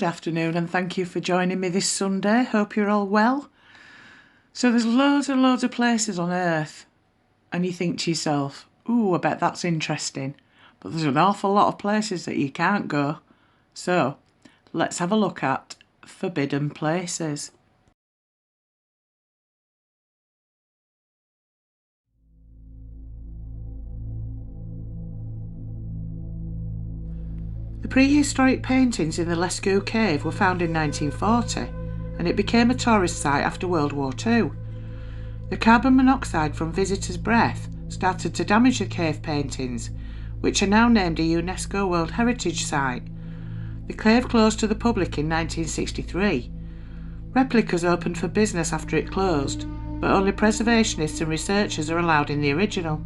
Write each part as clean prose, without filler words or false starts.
Good afternoon and thank you for joining me this Sunday. Hope you're all well. So there's loads and loads of places on Earth and you think to yourself, ooh, I bet that's interesting. But there's an awful lot of places that you can't go. So let's have a look at forbidden places. The prehistoric paintings in the Lascaux cave were found in 1940 and it became a tourist site after World War II. The carbon monoxide from visitors' breath started to damage the cave paintings, which are now named a UNESCO World Heritage Site. The cave closed to the public in 1963. Replicas opened for business after it closed, but only preservationists and researchers are allowed in the original.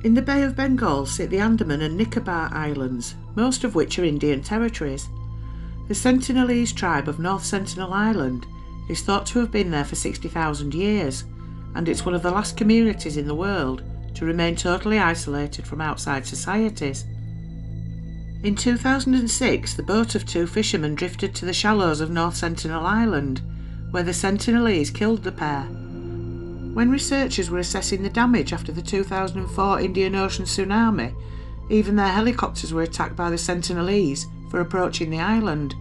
In the Bay of Bengal sit the Andaman and Nicobar Islands, most of which are Indian territories. The Sentinelese tribe of North Sentinel Island is thought to have been there for 60,000 years, and it's one of the last communities in the world to remain totally isolated from outside societies. In 2006, the boat of two fishermen drifted to the shallows of North Sentinel Island, where the Sentinelese killed the pair. When researchers were assessing the damage after the 2004 Indian Ocean tsunami, even their helicopters were attacked by the Sentinelese for approaching the island.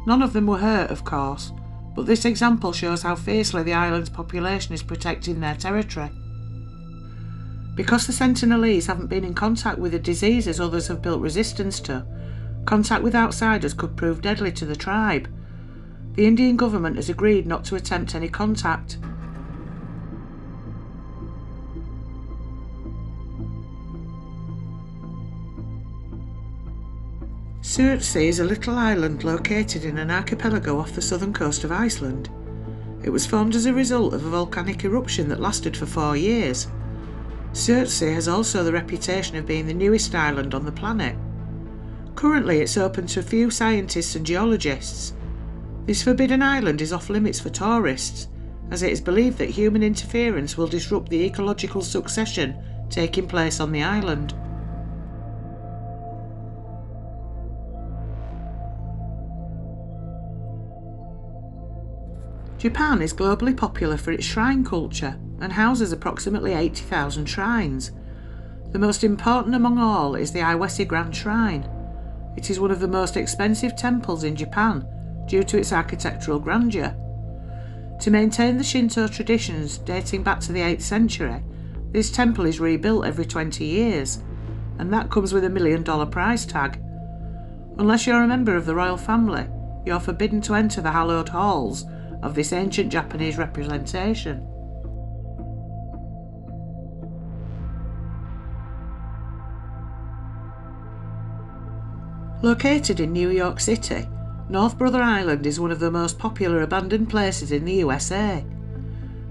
None of them were hurt, of course, but this example shows how fiercely the island's population is protecting their territory. Because the Sentinelese haven't been in contact with the diseases others have built resistance to, contact with outsiders could prove deadly to the tribe. The Indian government has agreed not to attempt any contact. Cersei is a little island located in an archipelago off the southern coast of Iceland. It was formed as a result of a volcanic eruption that lasted for 4 years. Cersei has also the reputation of being the newest island on the planet. Currently it's open to a few scientists and geologists. This forbidden island is off limits for tourists, as it is believed that human interference will disrupt the ecological succession taking place on the island. Japan is globally popular for its shrine culture and houses approximately 80,000 shrines. The most important among all is the Iwesi Grand Shrine. It is one of the most expensive temples in Japan due to its architectural grandeur. To maintain the Shinto traditions dating back to the 8th century, this temple is rebuilt every 20 years, and that comes with $1 million price tag. Unless you're a member of the royal family, you're forbidden to enter the hallowed halls of this ancient Japanese representation. Located in New York City, North Brother Island is one of the most popular abandoned places in the USA.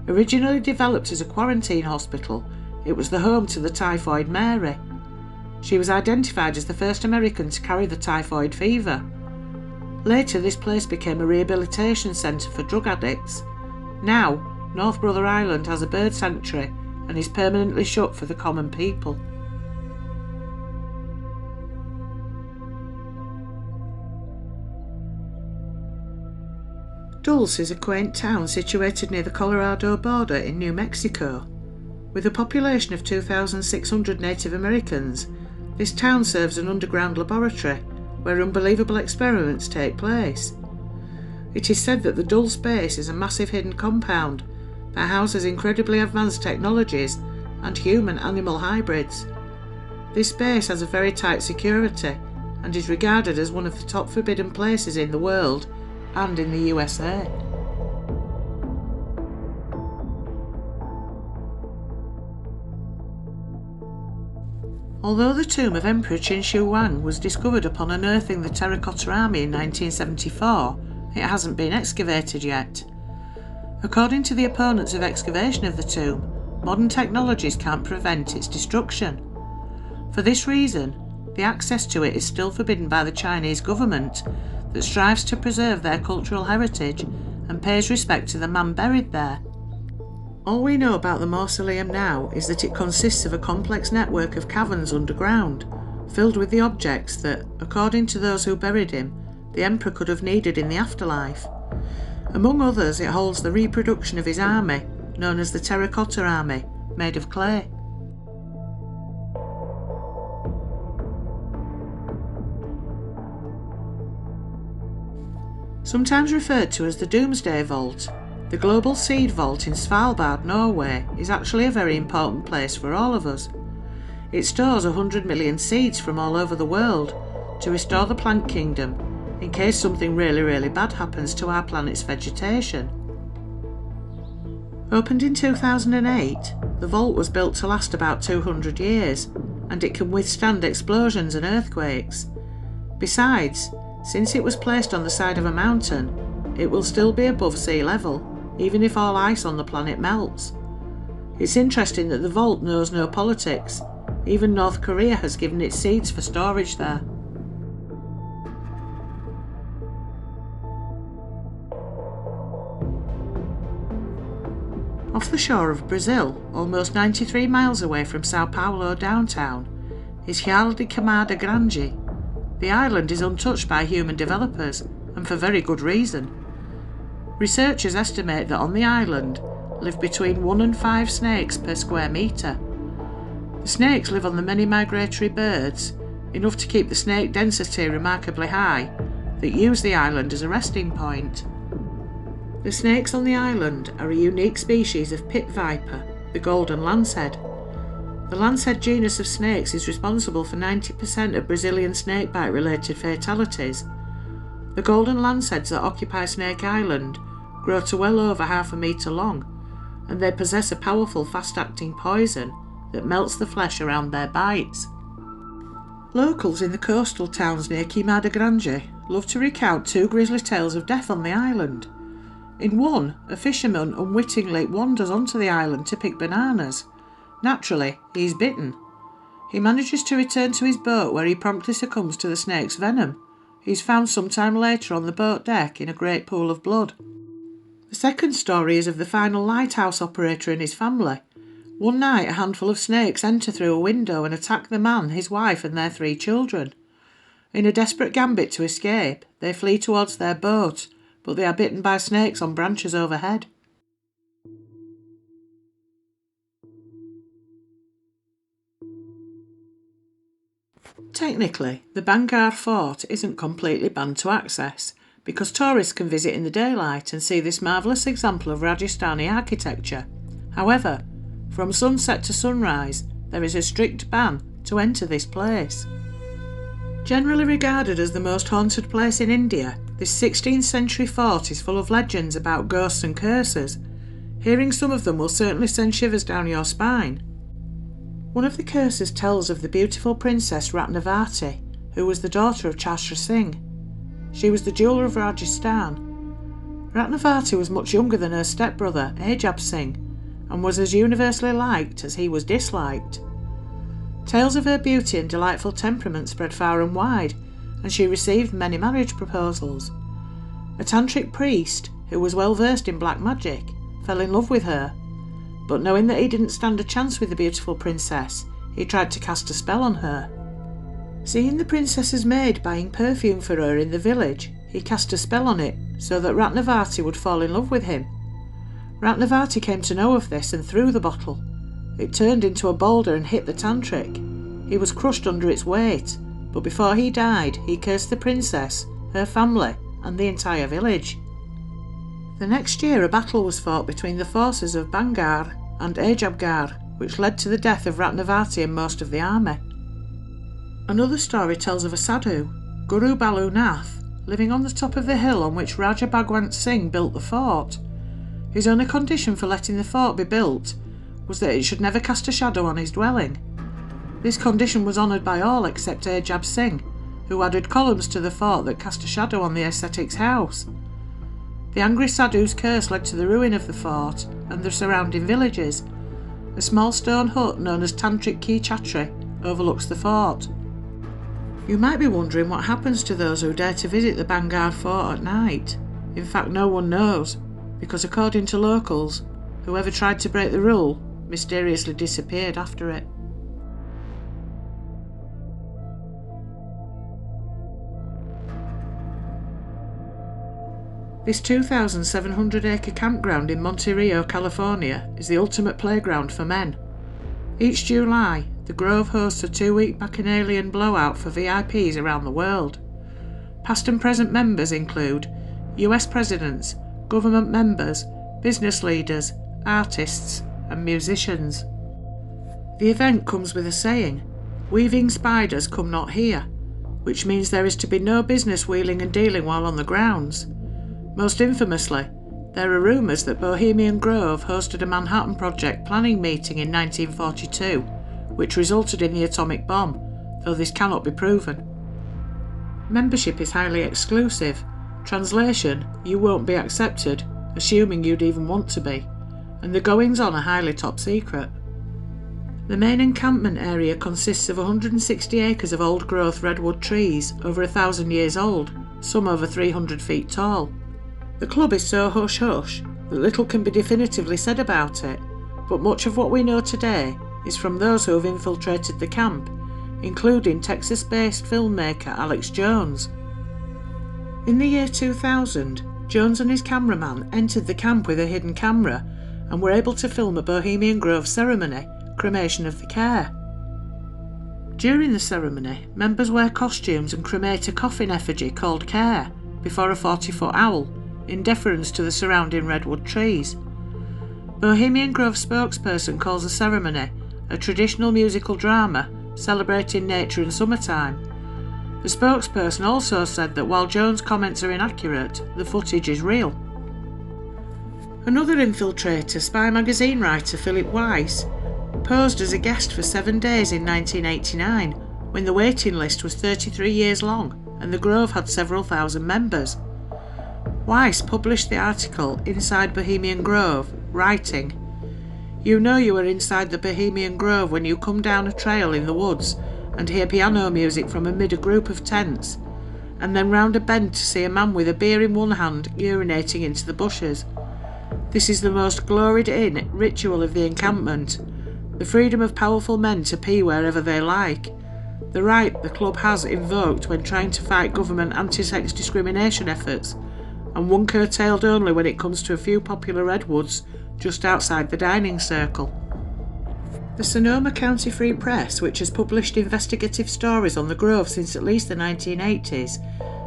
Originally developed as a quarantine hospital, it was the home to the Typhoid Mary. She was identified as the first American to carry the typhoid fever. Later, this place became a rehabilitation centre for drug addicts. Now, North Brother Island has a bird sanctuary and is permanently shut for the common people. Dulce is a quaint town situated near the Colorado border in New Mexico. With a population of 2,600 Native Americans, this town serves an underground laboratory where unbelievable experiments take place. It is said that the Dulce base is a massive hidden compound that houses incredibly advanced technologies and human-animal hybrids. This base has a very tight security and is regarded as one of the top forbidden places in the world and in the USA. Although the tomb of Emperor Qin Wang was discovered upon unearthing the Terracotta Army in 1974, it hasn't been excavated yet. According to the opponents of excavation of the tomb, modern technologies can't prevent its destruction. For this reason, the access to it is still forbidden by the Chinese government that strives to preserve their cultural heritage and pays respect to the man buried there. All we know about the mausoleum now is that it consists of a complex network of caverns underground, filled with the objects that, according to those who buried him, the emperor could have needed in the afterlife. Among others, it holds the reproduction of his army, known as the Terracotta Army, made of clay. Sometimes referred to as the Doomsday Vault, the Global Seed Vault in Svalbard, Norway, is actually a very important place for all of us. It stores 100 million seeds from all over the world to restore the plant kingdom in case something really bad happens to our planet's vegetation. Opened in 2008, the vault was built to last about 200 years, and it can withstand explosions and earthquakes. Besides, since it was placed on the side of a mountain, it will still be above sea level, even if all ice on the planet melts. It's interesting that the vault knows no politics. Even North Korea has given its seeds for storage there. Off the shore of Brazil, almost 93 miles away from Sao Paulo downtown, is Ilha de Camada Grande. The island is untouched by human developers, and for very good reason. Researchers estimate that on the island live between 1 and 5 snakes per square metre. The snakes live on the many migratory birds, enough to keep the snake density remarkably high, that use the island as a resting point. The snakes on the island are a unique species of pit viper, the golden lancehead. The lancehead genus of snakes is responsible for 90% of Brazilian snakebite-related fatalities. The golden lanceheads that occupy Snake Island grow to well over half a metre long, and they possess a powerful fast-acting poison that melts the flesh around their bites. Locals in the coastal towns near Queimada Grande love to recount 2 grisly tales of death on the island. In one, a fisherman unwittingly wanders onto the island to pick bananas. Naturally, he's bitten. He manages to return to his boat where he promptly succumbs to the snake's venom. He's found sometime later on the boat deck in a great pool of blood. The second story is of the final lighthouse operator and his family. One night a handful of snakes enter through a window and attack the man, his wife and their 3 children. In a desperate gambit to escape, they flee towards their boat, but they are bitten by snakes on branches overhead. Technically, the Vanguard Fort isn't completely banned to access, because tourists can visit in the daylight and see this marvellous example of Rajasthani architecture. However, from sunset to sunrise, there is a strict ban to enter this place. Generally regarded as the most haunted place in India, this 16th century fort is full of legends about ghosts and curses. Hearing some of them will certainly send shivers down your spine. One of the curses tells of the beautiful princess Ratnavati, who was the daughter of Chashra Singh. She was the jeweller of Rajasthan. Ratnavati was much younger than her stepbrother, Ajab Singh, and was as universally liked as he was disliked. Tales of her beauty and delightful temperament spread far and wide, and she received many marriage proposals. A tantric priest, who was well versed in black magic, fell in love with her, but knowing that he didn't stand a chance with the beautiful princess, he tried to cast a spell on her. Seeing the princess's maid buying perfume for her in the village, he cast a spell on it so that Ratnavati would fall in love with him. Ratnavati came to know of this and threw the bottle. It turned into a boulder and hit the tantric. He was crushed under its weight, but before he died, he cursed the princess, her family, and the entire village. The next year a battle was fought between the forces of Bangar and Ajabgar, which led to the death of Ratnavati and most of the army. Another story tells of a sadhu, Guru Balu Nath, living on the top of the hill on which Raja Bhagwant Singh built the fort. His only condition for letting the fort be built was that it should never cast a shadow on his dwelling. This condition was honoured by all except Ajab Singh, who added columns to the fort that cast a shadow on the ascetic's house. The angry Sadhu's curse led to the ruin of the fort and the surrounding villages. A small stone hut known as Tantric Ki Chatri overlooks the fort. You might be wondering what happens to those who dare to visit the Vanguard Fort at night. In fact, no one knows, because according to locals, whoever tried to break the rule mysteriously disappeared after it. This 2,700-acre campground in Monte Rio, California is the ultimate playground for men. Each July, the Grove hosts a 2-week Bacchanalian blowout for VIPs around the world. Past and present members include US presidents, government members, business leaders, artists and musicians. The event comes with a saying, "Weaving spiders come not here," which means there is to be no business wheeling and dealing while on the grounds. Most infamously, there are rumours that Bohemian Grove hosted a Manhattan Project planning meeting in 1942, which resulted in the atomic bomb, though this cannot be proven. Membership is highly exclusive. Translation, you won't be accepted, assuming you'd even want to be, and the goings-on are highly top secret. The main encampment area consists of 160 acres of old-growth redwood trees, over 1,000 years old, some over 300 feet tall. The club is so hush-hush that little can be definitively said about it, but much of what we know today is from those who have infiltrated the camp, including Texas-based filmmaker Alex Jones. In the year 2000, Jones and his cameraman entered the camp with a hidden camera and were able to film a Bohemian Grove ceremony, cremation of the care. During the ceremony, members wear costumes and cremate a coffin effigy called Care before a 40-foot owl, in deference to the surrounding redwood trees. Bohemian Grove spokesperson calls the ceremony a traditional musical drama celebrating nature and summertime. The spokesperson also said that while Jones' comments are inaccurate, the footage is real. Another infiltrator, Spy magazine writer Philip Weiss, posed as a guest for 7 days in 1989, when the waiting list was 33 years long and the Grove had several thousand members. Weiss published the article Inside Bohemian Grove, writing, "You know you are inside the Bohemian Grove when you come down a trail in the woods and hear piano music from amid a group of tents, and then round a bend to see a man with a beer in one hand urinating into the bushes. This is the most gloried-in ritual of the encampment, the freedom of powerful men to pee wherever they like, the right the club has invoked when trying to fight government anti-sex discrimination efforts, and one curtailed only when it comes to a few popular redwoods just outside the dining circle." The Sonoma County Free Press, which has published investigative stories on the Grove since at least the 1980s,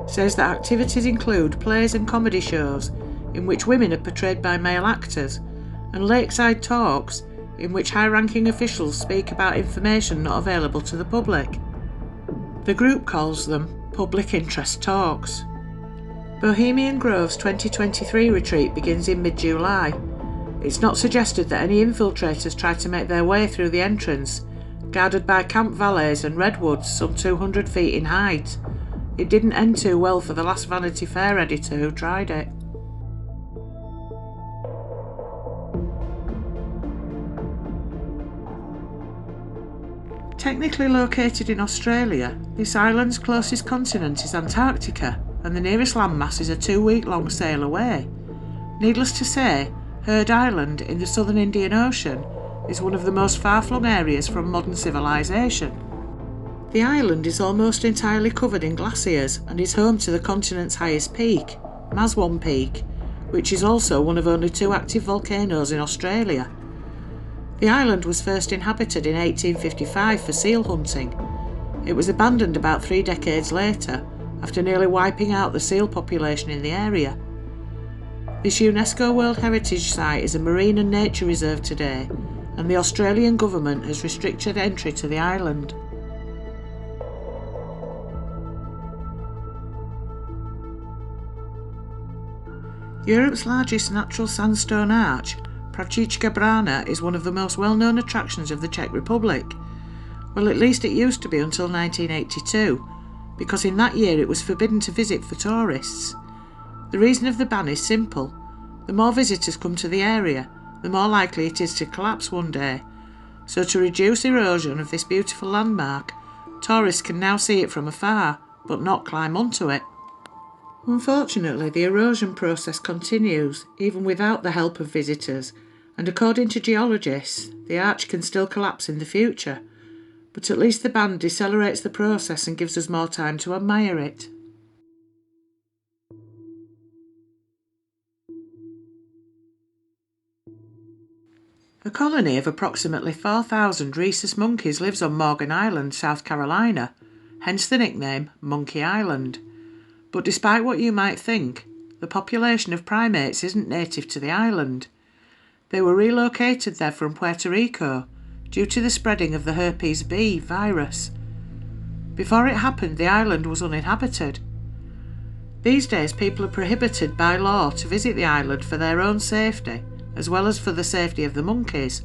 says that activities include plays and comedy shows in which women are portrayed by male actors, and lakeside talks in which high-ranking officials speak about information not available to the public. The group calls them public interest talks. Bohemian Grove's 2023 retreat begins in mid-July. It's not suggested that any infiltrators try to make their way through the entrance, guarded by camp valets and redwoods some 200 feet in height. It didn't end too well for the last Vanity Fair editor who tried it. Technically located in Australia, this island's closest continent is Antarctica, and the nearest landmass is a 2-week-long sail away. Needless to say, Heard Island in the southern Indian Ocean is one of the most far-flung areas from modern civilization. The island is almost entirely covered in glaciers and is home to the continent's highest peak, Maswan Peak, which is also one of only 2 active volcanoes in Australia. The island was first inhabited in 1855 for seal hunting. It was abandoned about 3 decades later, after nearly wiping out the seal population in the area. This UNESCO World Heritage Site is a marine and nature reserve today, and the Australian government has restricted entry to the island. Europe's largest natural sandstone arch, Prachichka Brana, is one of the most well-known attractions of the Czech Republic. Well, at least it used to be until 1982, because in that year it was forbidden to visit for tourists. The reason of the ban is simple. The more visitors come to the area, the more likely it is to collapse one day. So to reduce erosion of this beautiful landmark, tourists can now see it from afar, but not climb onto it. Unfortunately, the erosion process continues, even without the help of visitors, and according to geologists, the arch can still collapse in the future, but at least the ban decelerates the process and gives us more time to admire it. A colony of approximately 4,000 rhesus monkeys lives on Morgan Island, South Carolina, hence the nickname Monkey Island. But despite what you might think, the population of primates isn't native to the island. They were relocated there from Puerto Rico due to the spreading of the herpes B virus. Before it happened, the island was uninhabited. These days, people are prohibited by law to visit the island for their own safety, as well as for the safety of the monkeys.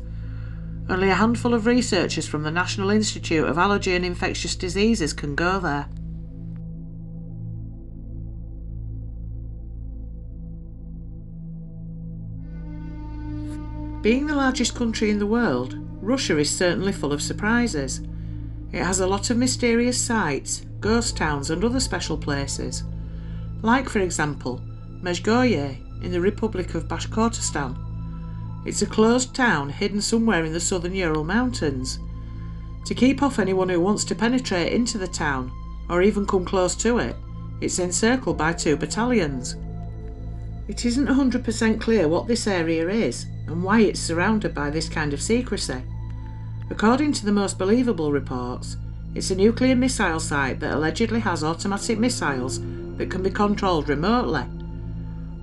Only a handful of researchers from the National Institute of Allergy and Infectious Diseases can go there. Being the largest country in the world, Russia is certainly full of surprises. It has a lot of mysterious sites, ghost towns and other special places. Like, for example, Mezhgoye in the Republic of Bashkortostan. It's a closed town hidden somewhere in the southern Ural Mountains. To keep off anyone who wants to penetrate into the town, or even come close to it, it's encircled by 2 battalions. It isn't 100% clear what this area is and why it's surrounded by this kind of secrecy. According to the most believable reports, it's a nuclear missile site that allegedly has automatic missiles that can be controlled remotely.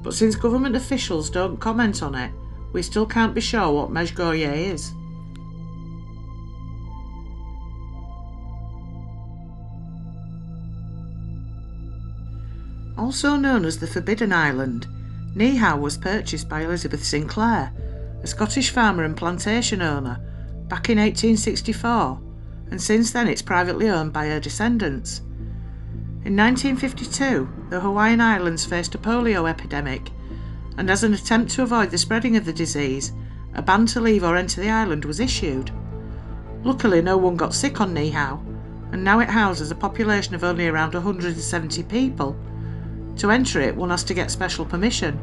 But since government officials don't comment on it, we still can't be sure what Mezhgoye is. Also known as the Forbidden Island, Niha was purchased by Elizabeth Sinclair, a Scottish farmer and plantation owner, back in 1864, and since then it's privately owned by her descendants. In 1952, the Hawaiian Islands faced a polio epidemic, and as an attempt to avoid the spreading of the disease, a ban to leave or enter the island was issued. Luckily, no one got sick on Niha, and now it houses a population of only around 170 people. To enter it, one has to get special permission,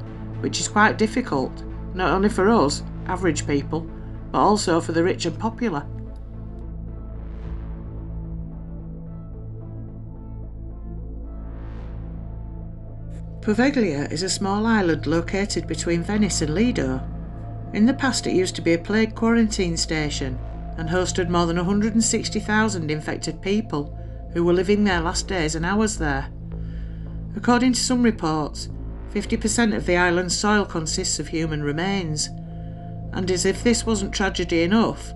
which is quite difficult, not only for us, average people, but also for the rich and popular. Poveglia is a small island located between Venice and Lido. In the past, it used to be a plague quarantine station and hosted more than 160,000 infected people who were living their last days and hours there. According to some reports, 50% of the island's soil consists of human remains, and as if this wasn't tragedy enough,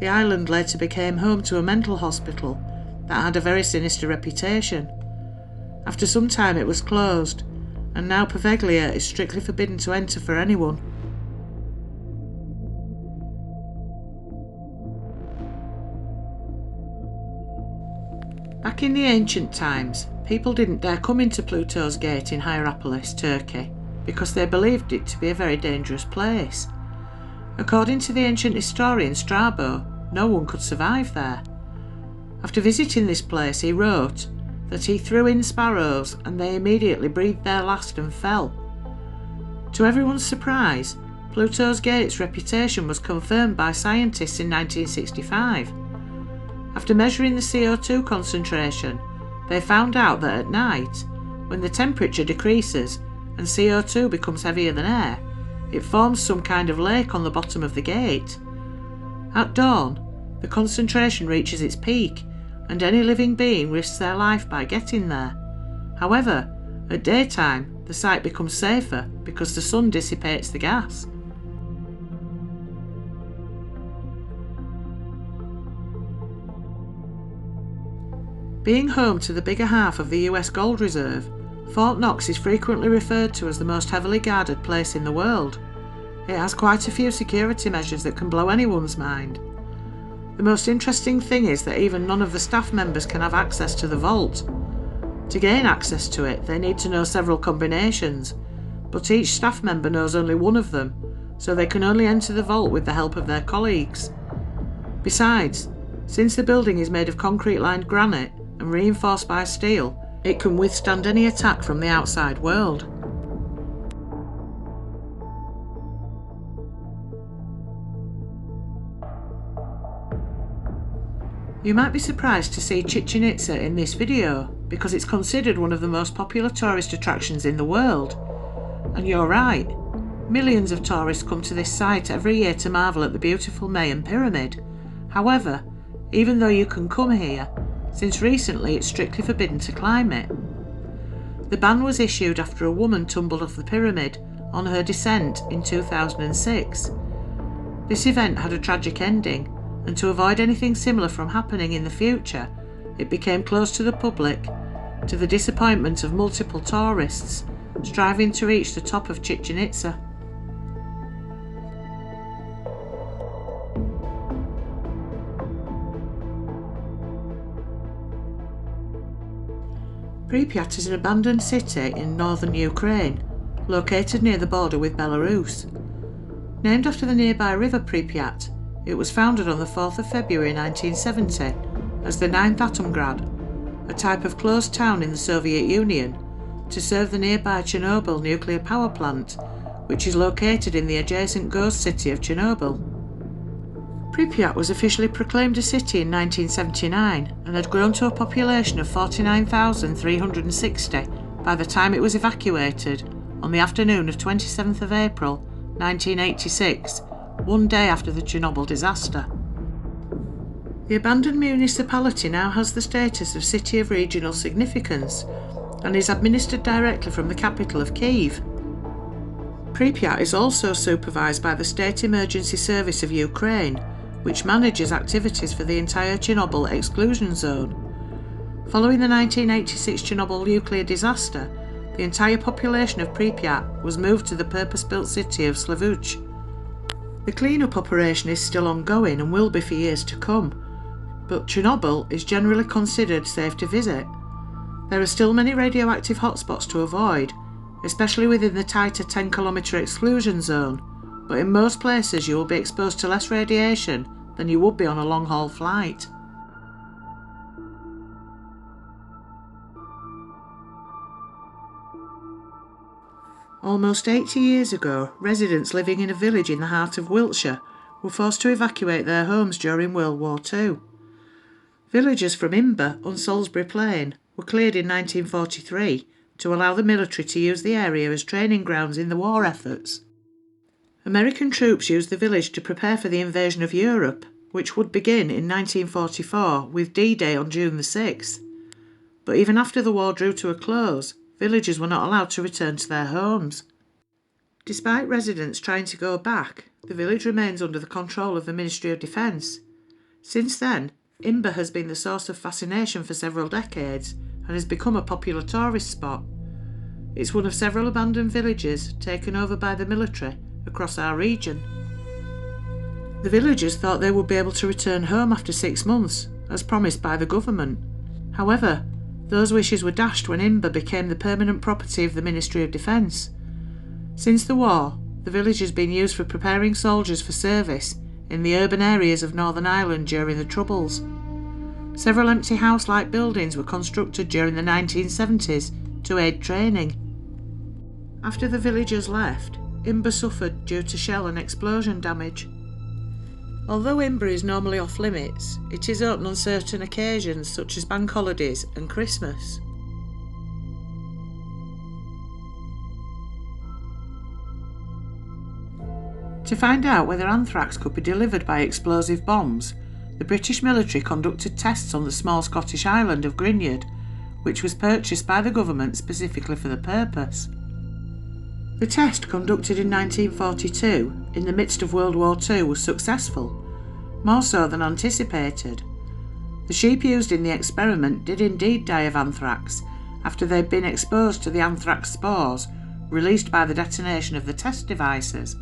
the island later became home to a mental hospital that had a very sinister reputation. After some time it was closed, and now Poveglia is strictly forbidden to enter for anyone. Back in the ancient times, people didn't dare come into Plutos Gate in Hierapolis, Turkey, because they believed it to be a very dangerous place. According to the ancient historian Strabo, no one could survive there. After visiting this place, he wrote that he threw in sparrows and they immediately breathed their last and fell. To everyone's surprise, Plutos Gate's reputation was confirmed by scientists in 1965. After measuring the CO2 concentration, they found out that at night, when the temperature decreases and CO2 becomes heavier than air, it forms some kind of lake on the bottom of the gate. At dawn, the concentration reaches its peak, and any living being risks their life by getting there. However, at daytime, the site becomes safer because the sun dissipates the gas. Being home to the bigger half of the US gold reserve, Fort Knox is frequently referred to as the most heavily guarded place in the world. It has quite a few security measures that can blow anyone's mind. The most interesting thing is that even none of the staff members can have access to the vault. To gain access to it, they need to know several combinations, but each staff member knows only one of them, so they can only enter the vault with the help of their colleagues. Besides, since the building is made of concrete-lined granite and reinforced by steel, it can withstand any attack from the outside world. You might be surprised to see Chichen Itza in this video, because it's considered one of the most popular tourist attractions in the world. And you're right, millions of tourists come to this site every year to marvel at the beautiful Mayan pyramid. However, even though you can come here, since recently it's strictly forbidden to climb it. The ban was issued after a woman tumbled off the pyramid on her descent in 2006. This event had a tragic ending, and to avoid anything similar from happening in the future, it became closed to the public, to the disappointment of multiple tourists striving to reach the top of Chichen Itza. Pripyat is an abandoned city in northern Ukraine, located near the border with Belarus. Named after the nearby river Pripyat, it was founded on the 4th of February 1970 as the 9th Atomgrad, a type of closed town in the Soviet Union, to serve the nearby Chernobyl nuclear power plant, which is located in the adjacent ghost city of Chernobyl. Pripyat was officially proclaimed a city in 1979 and had grown to a population of 49,360 by the time it was evacuated on the afternoon of 27th of April 1986, one day after the Chernobyl disaster. The abandoned municipality now has the status of City of Regional Significance and is administered directly from the capital of Kyiv. Pripyat is also supervised by the State Emergency Service of Ukraine, which manages activities for the entire Chernobyl exclusion zone. Following the 1986 Chernobyl nuclear disaster, the entire population of Pripyat was moved to the purpose-built city of Slavuch. The clean-up operation is still ongoing and will be for years to come, but Chernobyl is generally considered safe to visit. There are still many radioactive hotspots to avoid, especially within the tighter 10-kilometre exclusion zone, but in most places you will be exposed to less radiation than you would be on a long-haul flight. Almost 80 years ago, residents living in a village in the heart of Wiltshire were forced to evacuate their homes during World War II. Villagers from Ember on Salisbury Plain were cleared in 1943 to allow the military to use the area as training grounds in the war efforts. American troops used the village to prepare for the invasion of Europe, which would begin in 1944 with D-Day on June the 6th. But even after the war drew to a close, villagers were not allowed to return to their homes. Despite residents trying to go back, the village remains under the control of the Ministry of Defence. Since then, Ember has been the source of fascination for several decades and has become a popular tourist spot. It's one of several abandoned villages taken over by the military across our region. The villagers thought they would be able to return home after 6 months, as promised by the government. However, those wishes were dashed when Ember became the permanent property of the Ministry of Defence. Since the war, the village has been used for preparing soldiers for service in the urban areas of Northern Ireland during the Troubles. Several empty house-like buildings were constructed during the 1970s to aid training. After the villagers left, Ember suffered due to shell and explosion damage. Although Ember is normally off limits, it is open on certain occasions such as bank holidays and Christmas. To find out whether anthrax could be delivered by explosive bombs, the British military conducted tests on the small Scottish island of Grinyard, which was purchased by the government specifically for the purpose. The test, conducted in 1942 in the midst of World War II, was successful, more so than anticipated. The sheep used in the experiment did indeed die of anthrax after they'd been exposed to the anthrax spores released by the detonation of the test devices.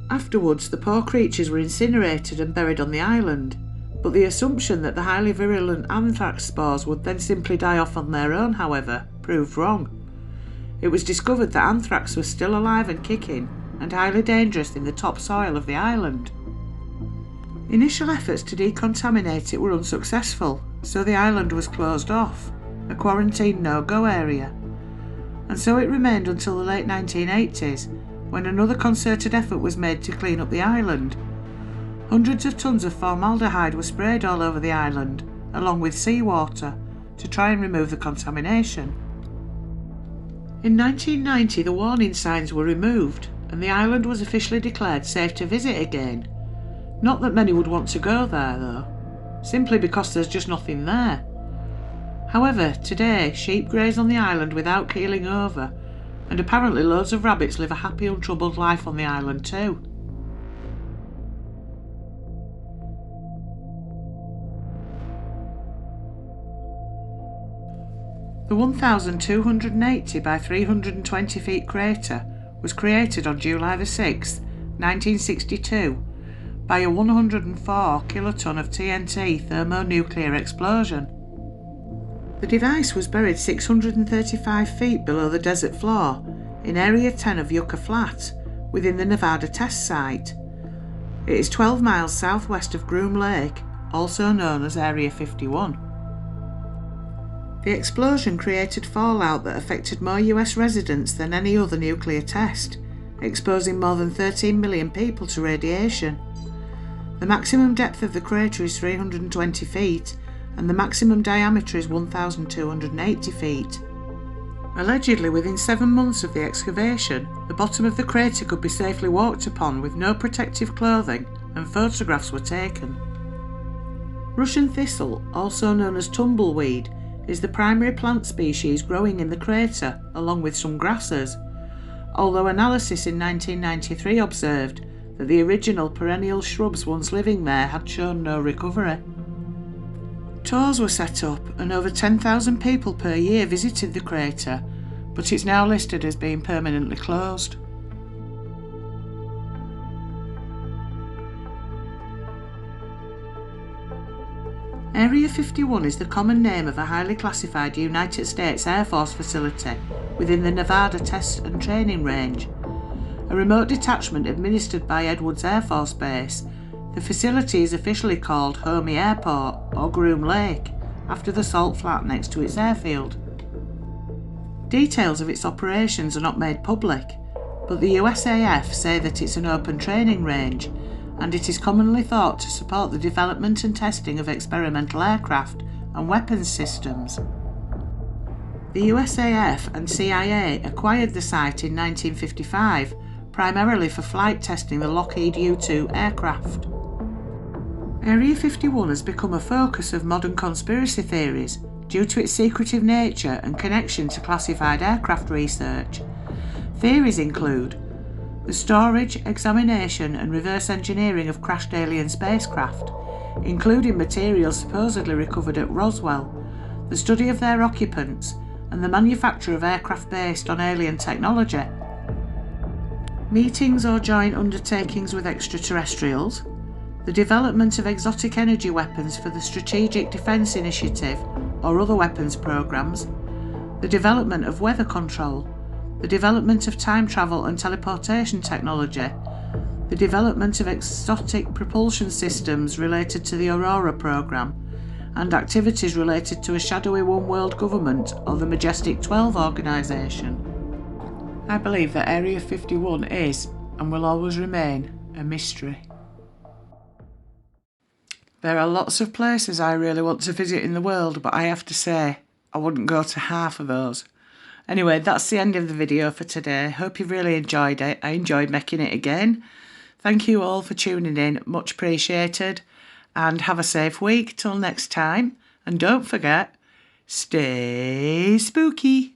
Afterwards, the poor creatures were incinerated and buried on the island, but the assumption that the highly virulent anthrax spores would then simply die off on their own, however, proved wrong. It was discovered that anthrax was still alive and kicking, and highly dangerous in the topsoil of the island. Initial efforts to decontaminate it were unsuccessful, so the island was closed off, a quarantine no-go area. And so it remained until the late 1980s, when another concerted effort was made to clean up the island. Hundreds of tons of formaldehyde were sprayed all over the island, along with seawater, to try and remove the contamination. In 1990, the warning signs were removed, and the island was officially declared safe to visit again. Not that many would want to go there, though, simply because there's just nothing there. However, today, sheep graze on the island without keeling over, and apparently loads of rabbits live a happy, untroubled life on the island too. The 1,280 by 320 feet crater was created on July 6, 1962, by a 104 kiloton of TNT thermonuclear explosion. The device was buried 635 feet below the desert floor in Area 10 of Yucca Flat, within the Nevada test site. It is 12 miles southwest of Groom Lake, also known as Area 51. The explosion created fallout that affected more US residents than any other nuclear test, exposing more than 13 million people to radiation. The maximum depth of the crater is 320 feet, and the maximum diameter is 1,280 feet. Allegedly, within 7 months of the excavation, the bottom of the crater could be safely walked upon with no protective clothing, and photographs were taken. Russian thistle, also known as tumbleweed, is the primary plant species growing in the crater, along with some grasses, although analysis in 1993 observed that the original perennial shrubs once living there had shown no recovery. Tours were set up and over 10,000 people per year visited the crater, but it's now listed as being permanently closed. Area 51 is the common name of a highly classified United States Air Force facility within the Nevada Test and Training Range. A remote detachment administered by Edwards Air Force Base, the facility is officially called Homey Airport or Groom Lake, after the salt flat next to its airfield. Details of its operations are not made public, but the USAF say that it's an open training range, and it is commonly thought to support the development and testing of experimental aircraft and weapons systems. The USAF and CIA acquired the site in 1955, primarily for flight testing the Lockheed U-2 aircraft. Area 51 has become a focus of modern conspiracy theories due to its secretive nature and connection to classified aircraft research. Theories include the storage, examination and reverse engineering of crashed alien spacecraft, including materials supposedly recovered at Roswell, the study of their occupants, and the manufacture of aircraft based on alien technology. Meetings or joint undertakings with extraterrestrials, the development of exotic energy weapons for the Strategic Defence Initiative or other weapons programs, the development of weather control, the development of time travel and teleportation technology, the development of exotic propulsion systems related to the Aurora program, and activities related to a shadowy One World government or the Majestic 12 organisation. I believe that Area 51 is, and will always remain, a mystery. There are lots of places I really want to visit in the world, but I have to say, I wouldn't go to half of those. Anyway, that's the end of the video for today. Hope you've really enjoyed it. I enjoyed making it again. Thank you all for tuning in, much appreciated. And have a safe week till next time. And don't forget, stay spooky.